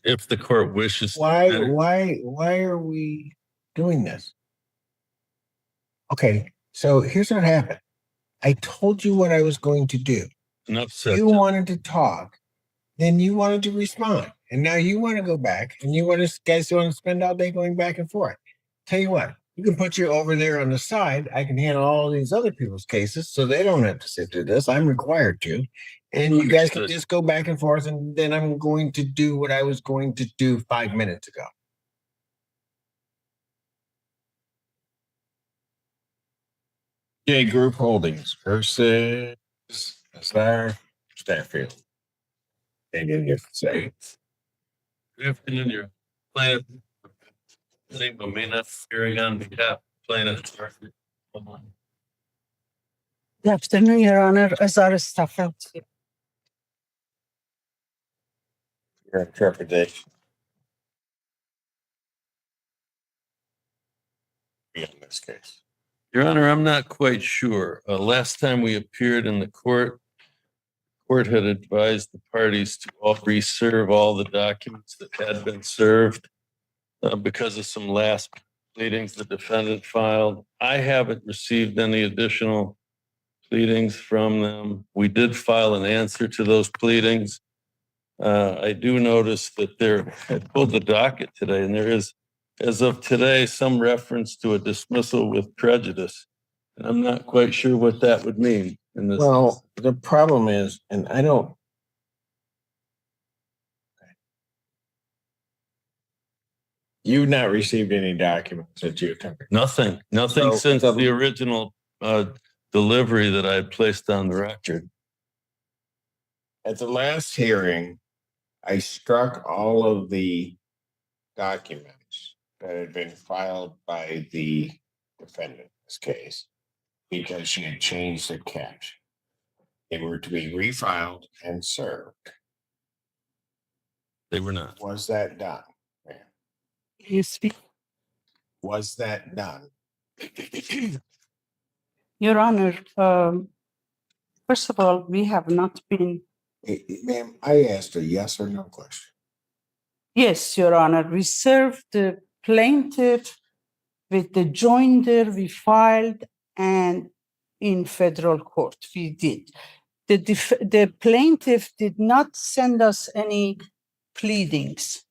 if the court wishes. Why are we doing this? Okay, so here's what happened. I told you what I was going to do. Enough said. You wanted to talk, then you wanted to respond, and now you want to go back, and you want to guys want to spend all day going back and forth. Tell you what, you can put you over there on the side. I can handle all these other people's cases, so they don't have to sit through this. I'm required to, and you guys can just go back and forth, and then I'm going to do what I was going to do 5 minutes ago. J Group Holdings versus Star Stafffield. They didn't get to say. Good afternoon, your plaintiff. Name may not appearing on behalf of plaintiff. Good afternoon, Your Honor. Azara Stafford. Your interpretation. In this case. Your Honor, I'm not quite sure. Last time we appeared in the court had advised the parties to all reserve all the documents that had been served because of some last pleadings the defendant filed. I haven't received any additional pleadings from them. We did file an answer to those pleadings. I do notice that I pulled the docket today, and there is, as of today, some reference to a dismissal with prejudice. And I'm not quite sure what that would mean. Well, the problem is, and I don't. You've not received any documents that you attempted. Nothing since the original delivery that I had placed on the record. At the last hearing, I struck all of the documents that had been filed by the defendant in this case because she had changed the caption. They were to be refiled and served. They were not. Was that done? You speak. Was that done? Your Honor, first of all, we have not been. Ma'am, I asked a yes or no question. Yes, Your Honor, we served the plaintiff with the joinder we filed and in federal court. We did. The plaintiff did not send us any pleadings.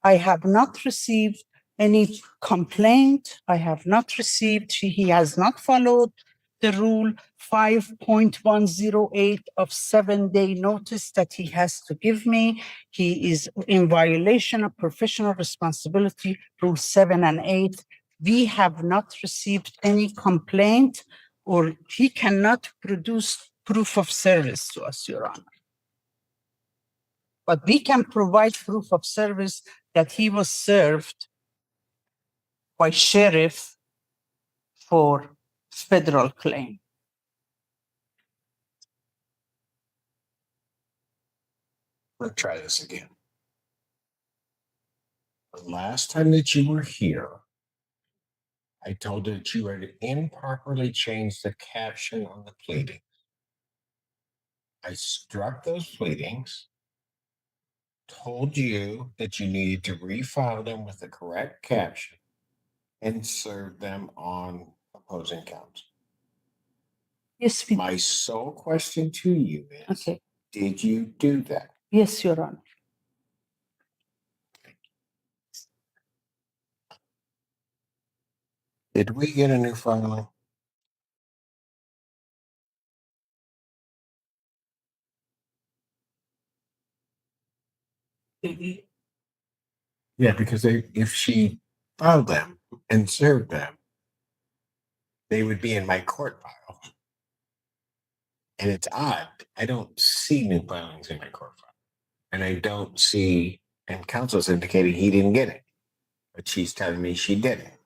I have not received any complaint. I have not received, he has not followed the rule 5.108 of 7-day notice that he has to give me. He is in violation of professional responsibility, rule 7 and 8. We have not received any complaint, or he cannot produce proof of service to us, Your Honor. But we can provide proof of service that he was served by sheriff for federal claim. Let's try this again. The last time that you were here, I told you that you had improperly changed the caption on the pleading. I struck those pleadings, told you that you needed to refile them with the correct caption and serve them on opposing counsel. Yes, my sole question to you is, okay. Did you do that? Yes, Your Honor. Did we get a new filing? Yeah, because if she filed them and served them, they would be in my court file. And it's odd. I don't see new filings in my court file. And I don't see, and counsel's indicating he didn't get it. But she's telling me she did it.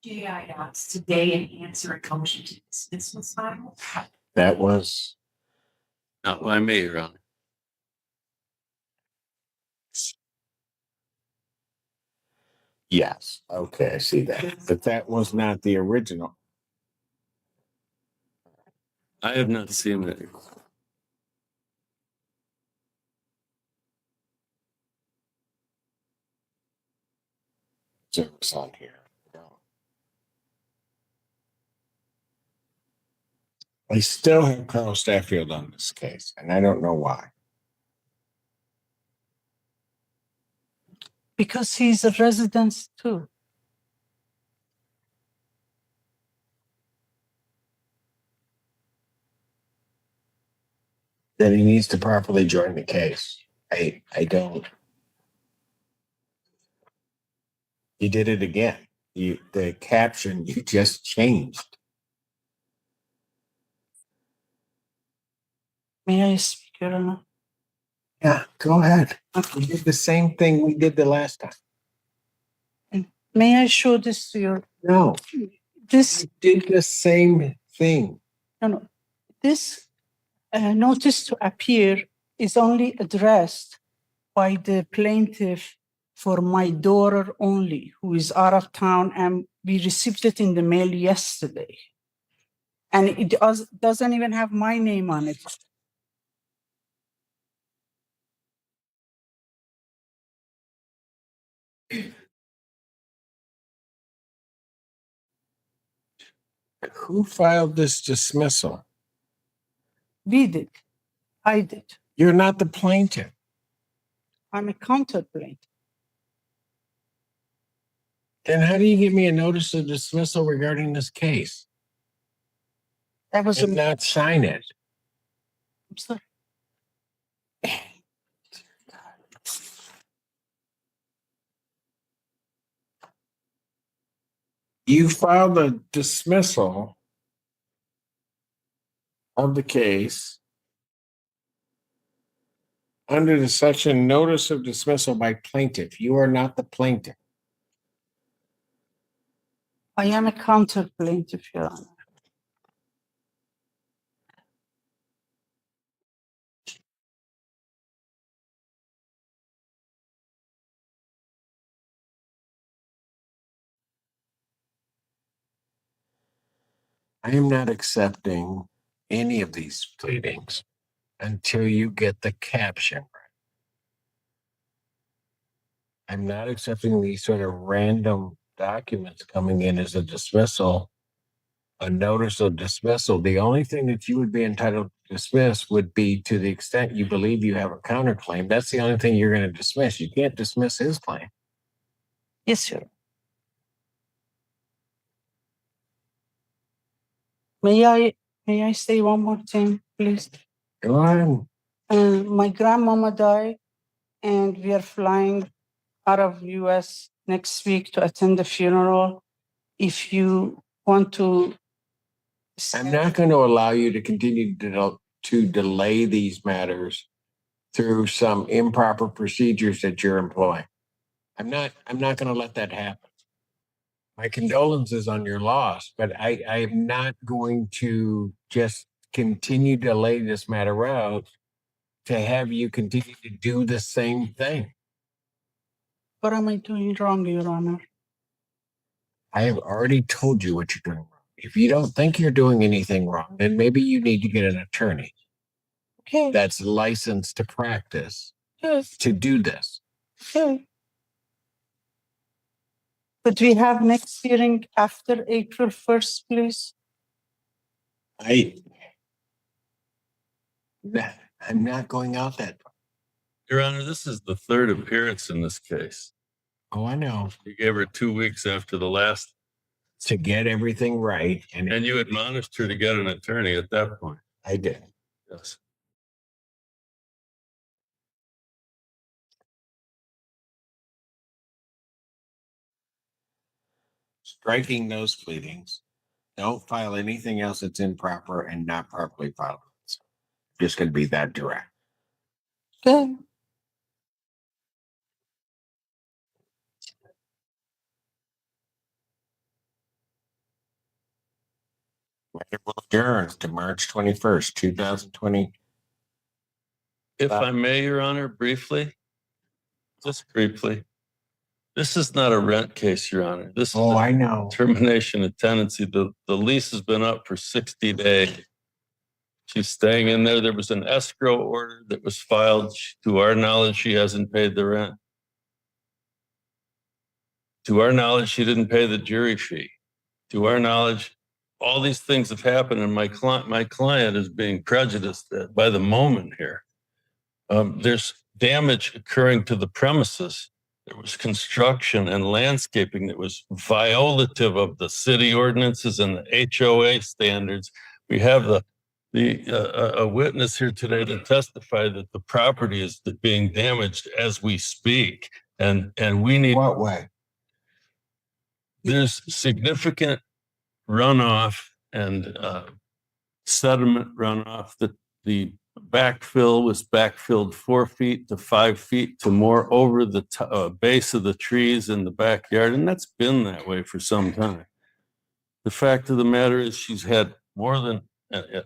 GIS today and answer a motion to dismiss was filed. That was not by me, Your Honor. Yes. Okay, I see that. But that was not the original. I have not seen it. It's on here. No. I still have Carl Staffield on this case, and I don't know why. Because he's a resident too. Then he needs to properly join the case. I don't. You did it again. The caption you just changed. May I speak, Your Honor? Yeah, go ahead. Okay. We did the same thing we did the last time. May I show this to you? No, This, we did the same thing. no, this notice to appear is only addressed by the plaintiff for my daughter only, who is out of town, and we received it in the mail yesterday. And it doesn't even have my name on it. Who filed this dismissal? We did. I did. You're not the plaintiff. I'm a counter plaintiff. Then how do you give me a notice of dismissal regarding this case That was and not sign it? I'm sorry. You filed a dismissal of the case under the section notice of dismissal by plaintiff. You are not the plaintiff. I am a counter plaintiff, Your Honor. I am not accepting any of these pleadings until you get the caption right. I'm not accepting these sort of random documents coming in as a dismissal, a notice of dismissal. The only thing that you would be entitled to dismiss would be to the extent you believe you have a counterclaim. That's the only thing you're going to dismiss. You can't dismiss his claim. Yes, sir. May I say one more thing, please? Go on. My grandmama died, and we are flying out of US next week to attend the funeral. If you want to. I'm not going to allow you to continue to delay these matters through some improper procedures that you're employing. I'm not going to let that happen. My condolences on your loss, but I am not going to just continue to lay this matter out to have you continue to do the same thing. What am I doing wrong, Your Honor? I have already told you what you're doing wrong. If you don't think you're doing anything wrong, then maybe you need to get an attorney Okay. that's licensed to practice Yes. to do this. Okay. But we have next hearing after April 1st, please. I'm not going out that far. Your Honor, this is the third appearance in this case. Oh, I know. You gave her 2 weeks after the last, To get everything right. and you admonished her to get an attorney at that point. I did. Yes. Striking those pleadings. Don't file anything else that's improper and not properly filed. It's just going to be that direct. Okay. Matter will adjourn to March 21st, 2020. If I may, Your Honor, briefly, just briefly, This is not a rent case, Your Honor. This is Oh, a I know. termination of tenancy. The lease has been up for 60 days. She's staying in there. There was an escrow order that was filed. To our knowledge, she hasn't paid the rent. To our knowledge, she didn't pay the jury fee. To our knowledge, all these things have happened, and my client is being prejudiced by the moment here. There's damage occurring to the premises. There was construction and landscaping that was violative of the city ordinances and the HOA standards. We have a witness here today to testify that the property is being damaged as we speak, and we need. What way? There's significant runoff and sediment runoff. The backfill was backfilled 4 feet to 5 feet to more over the base of the trees in the backyard, and that's been that way for some time. The fact of the matter is she's had more than,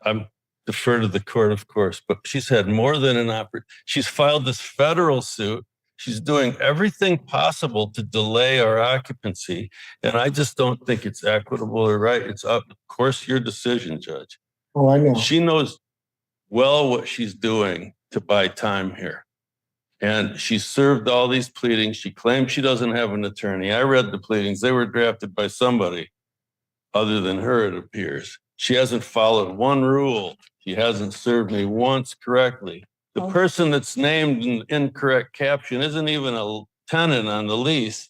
I'm defer to the court, of course, but she's had more than an opportunity. She's filed this federal suit. She's doing everything possible to delay our occupancy, and I just don't think it's equitable or right. It's up, of course, your decision, Judge. Oh, I know. She knows well what she's doing to buy time here. And she served all these pleadings. She claims she doesn't have an attorney. I read the pleadings. They were drafted by somebody other than her, it appears. She hasn't followed one rule. She hasn't served me once correctly. The person that's named in the incorrect caption isn't even a tenant on the lease.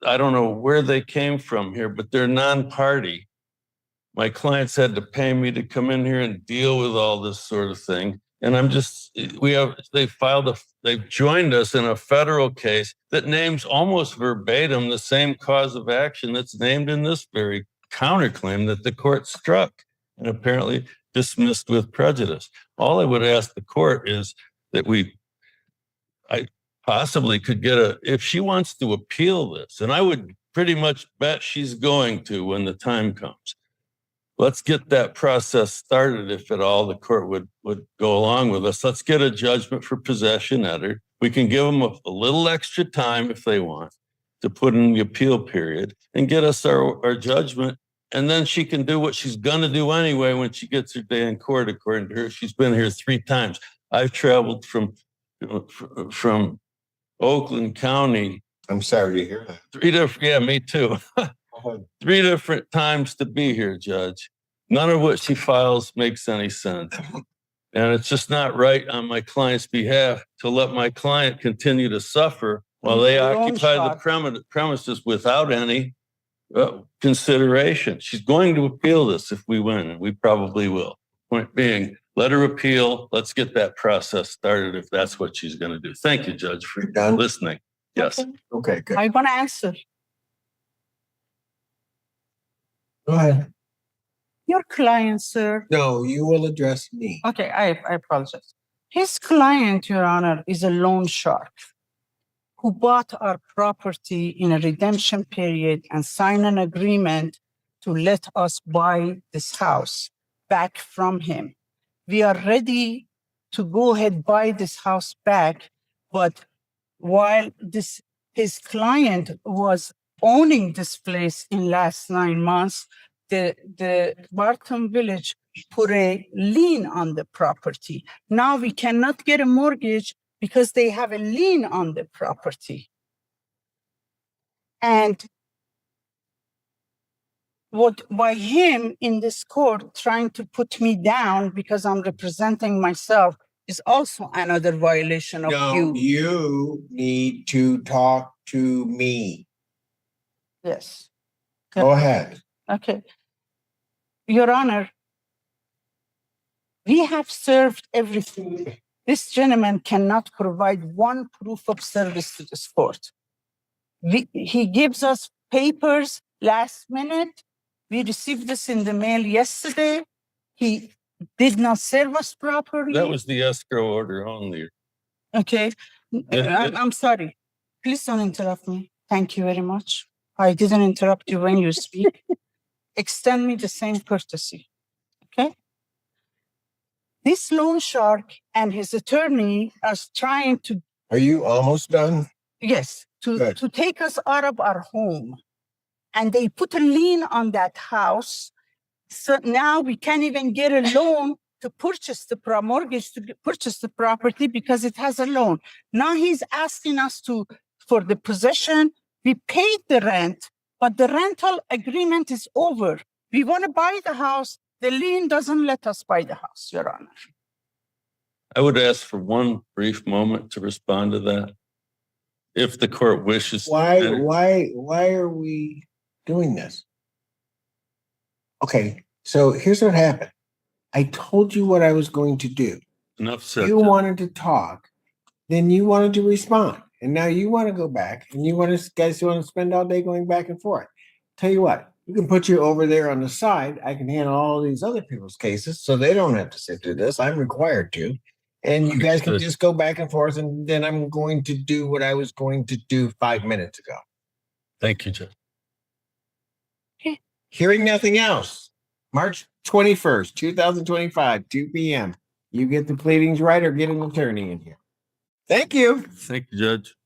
I don't know where they came from here, but they're non-party. My clients had to pay me to come in here and deal with all this sort of thing. And they've joined us in a federal case that names almost verbatim the same cause of action that's named in this very counterclaim that the court struck and apparently dismissed with prejudice. All I would ask the court is that I possibly could get if she wants to appeal this, and I would pretty much bet she's going to when the time comes. Let's get that process started, if at all the court would go along with us. Let's get a judgment for possession entered. We can give them a little extra time if they want to put in the appeal period and get us our judgment. And then she can do what she's going to do anyway when she gets her day in court, according to her. She's been here 3 times. I've traveled from Oakland County. I'm sorry to hear that. Yeah, me too. 3 different times to be here, Judge. None of what she files makes any sense. And it's just not right on my client's behalf to let my client continue to suffer while they occupy the premises without any consideration. She's going to appeal this if we win, and we probably will. Point being, let her appeal. Let's get that process started if that's what she's going to do. Thank you, Judge, for listening. Yes. Okay, good. I want to answer. Go ahead. Your client, sir. No, you will address me. Okay, I apologize. His client, Your Honor, is a loan shark who bought our property in a redemption period and signed an agreement to let us buy this house back from him. We are ready to go ahead buy this house back, but while his client was owning this place in last 9 months, the Barton Village put a lien on the property. Now we cannot get a mortgage because they have a lien on the property. And by him in this court trying to put me down because I'm representing myself is also another violation of you. You need to talk to me. Yes. Go ahead. Okay. Your Honor, we have served everything. This gentleman cannot provide one proof of service to this court. He gives us papers last minute. We received this in the mail yesterday. He did not serve us properly. That was the escrow order only. Okay. I'm sorry. Please don't interrupt me. Thank you very much. I didn't interrupt you when you speak. Extend me the same courtesy. Okay? This loan shark and his attorney are trying to. Are you almost done? Yes, Good. to take us out of our home. And they put a lien on that house. So now we can't even get a loan to purchase the mortgage to purchase the property because it has a loan. Now he's asking us for the possession. We paid the rent, but the rental agreement is over. We want to buy the house. The lien doesn't let us buy the house, Your Honor. I would ask for one brief moment to respond to that. If the court wishes. Why are we doing this? Okay, so here's what happened. I told you what I was going to do. Enough said. You wanted to talk, then you wanted to respond. And now you want to go back and you guys want to spend all day going back and forth. Tell you what, you can put you over there on the side. I can handle all these other people's cases so they don't have to sit through this. I'm required to. And you guys can just go back and forth, and then I'm going to do what I was going to do 5 minutes ago. Thank you, Judge. Hearing nothing else, March 21st, 2025, 2 p.m. You get the pleadings right or get an attorney in here. Thank you. Thank you, Judge.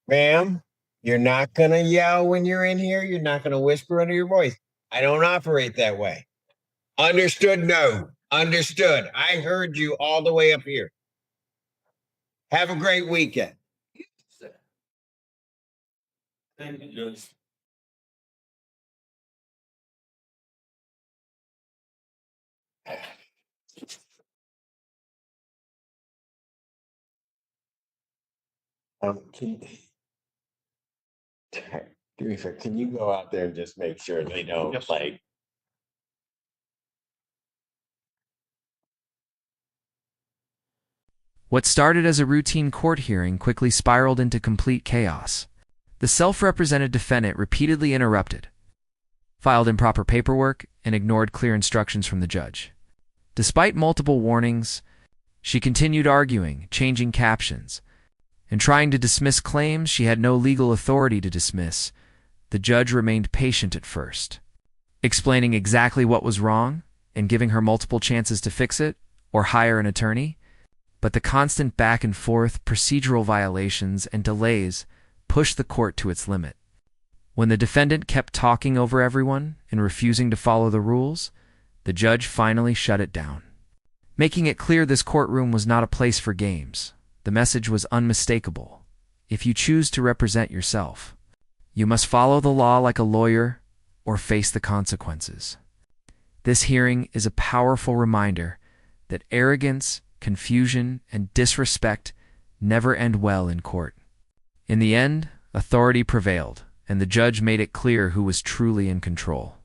Ma'am, you're not going to yell when you're in here. You're not going to whisper under your voice. I don't operate that way. Understood? No. Understood. I heard you all the way up here. Have a great weekend. Thank you, Judge. Teresa, can you go out there and just make sure they don't like? What started as a routine court hearing quickly spiraled into complete chaos. The self-represented defendant repeatedly interrupted, filed improper paperwork, and ignored clear instructions from the judge. Despite multiple warnings, she continued arguing, changing captions, and trying to dismiss claims she had no legal authority to dismiss. The judge remained patient at first, explaining exactly what was wrong and giving her multiple chances to fix it or hire an attorney. But the constant back and forth, procedural violations, and delays pushed the court to its limit. When the defendant kept talking over everyone and refusing to follow the rules, the judge finally shut it down, making it clear this courtroom was not a place for games. The message was unmistakable. If you choose to represent yourself, you must follow the law like a lawyer or face the consequences. This hearing is a powerful reminder that arrogance, confusion, and disrespect never end well in court. In the end, authority prevailed, and the judge made it clear who was truly in control.